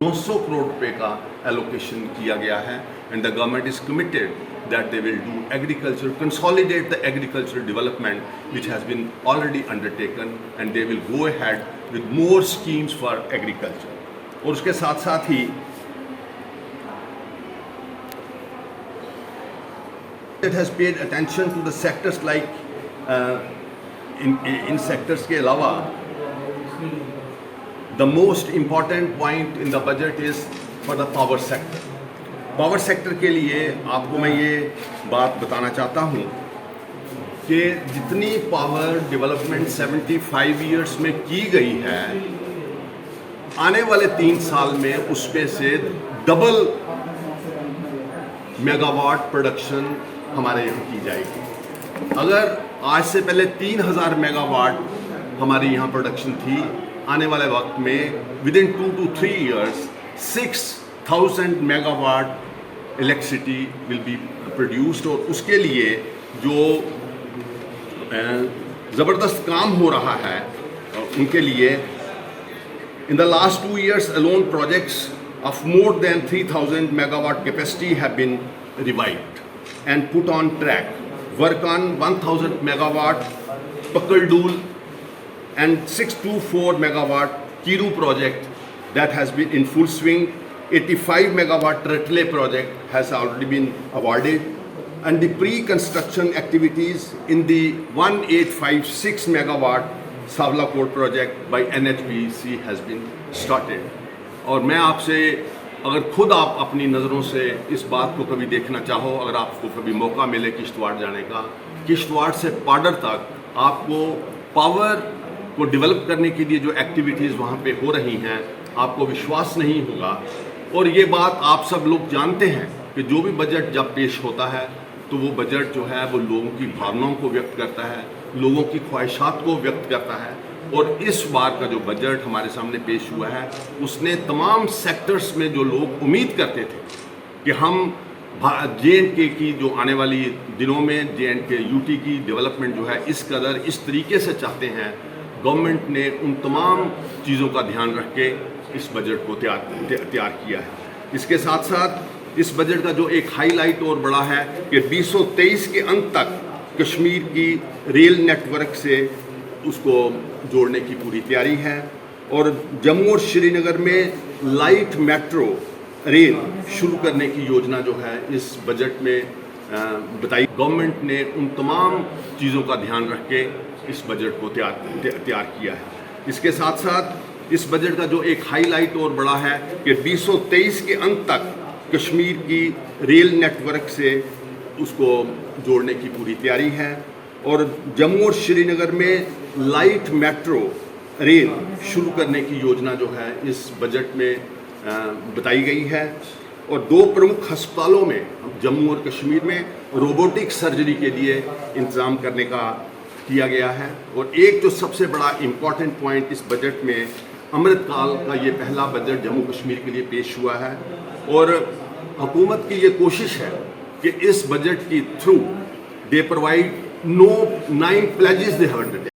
900 करोड़ रुपए का एलोकेशन किया गया है and the government is committed that they will do agriculture, consolidate the agricultural development which has been already undertaken and they will go ahead with more schemes for agriculture. और उसके साथ साथ ही it has paid attention to the sectors like in sectors के अलावा the most important point in the budget is for the power sector. Power sector के लिए आपको मैं ये बात बताना चाहता हूँ कि जितनी पावर डेवलपमेंट 75 इयर्स में की गई है, आने वाले 3 साल में उसमें से डबल मेगावाट प्रोडक्शन हमारे यहाँ की जाएगी। अगर आज से पहले 3000 मेगावाट हमारी यहाँ प्रोडक्शन थी, आने वाले वक्त में with in 2 to 3 years 6000 megawatt electricity will be produced. और उसके लिए जो ज़बरदस्त काम हो रहा है उनके लिए in the last 2 years alone projects of more than 3000 megawatt capacity have been revived and put on track. Work on 1000 megawatt Pakaldul and 624 megawatt Kiru project that has been in full swing. 85 megawatt Ratle project has already been awarded and the pre-construction activities in the 1856 megawatt Savlakot project by NHPC has been started. और मैं आपसे अगर खुद आप अपनी नज़रों से इस बात को कभी देखना चाहो, अगर आपको कभी मौका मिले किश्तवाड़ जाने का, किश्तवाड़ से पाडर तक आपको पावर को डेवलप करने के लिए जो एक्टिविटीज़ वहाँ पे हो रही हैं, आपको विश्वास नहीं होगा। और ये बात आप सब लोग जानते हैं कि जो भी बजट जब पेश होता है तो वो बजट जो है वो लोगों की भावनाओं को व्यक्त करता है, लोगों की ख्वाहिशात को व्यक्त करता है। और इस बार का जो बजट हमारे सामने पेश हुआ है उसने तमाम सेक्टर्स में जो लोग उम्मीद करते थे कि हम JNK की जो आने वाली दिनों में JNK UT की डेवलपमेंट जो है इस कदर इस तरीके से चाहते हैं, गवर्नमेंट ने उन तमाम चीज़ों का ध्यान रख के इस बजट को तैयार किया है। इसके साथ साथ इस बजट का जो एक हाईलाइट और बड़ा है कि 2023 के अंत तक कश्मीर की रेल नेटवर्क से उसको जोड़ने की पूरी तैयारी है और जम्मू और श्रीनगर में लाइट मेट्रो रेल शुरू करने की योजना जो है इस बजट में बताई। गवर्नमेंट ने उन तमाम चीज़ों का ध्यान रख के इस बजट को तैयार किया है। इसके साथ साथ इस बजट का जो एक हाईलाइट और बड़ा है कि 2023 के अंत तक कश्मीर की रेल नेटवर्क से उसको जोड़ने की पूरी तैयारी है और जम्मू और श्रीनगर में लाइट मेट्रो रेल शुरू करने की योजना जो है इस बजट में बताई गई है। और 2 प्रमुख अस्पतालों में जम्मू और कश्मीर में रोबोटिक सर्जरी के लिए इंतज़ाम करने का किया गया है। और एक जो सबसे बड़ा इम्पॉर्टेंट पॉइंट इस बजट में अमृतकाल का ये पहला बजट जम्मू कश्मीर के लिए पेश हुआ है और हुकूमत की ये कोशिश है कि इस बजट के through they provide 9 pledges they have undertaken.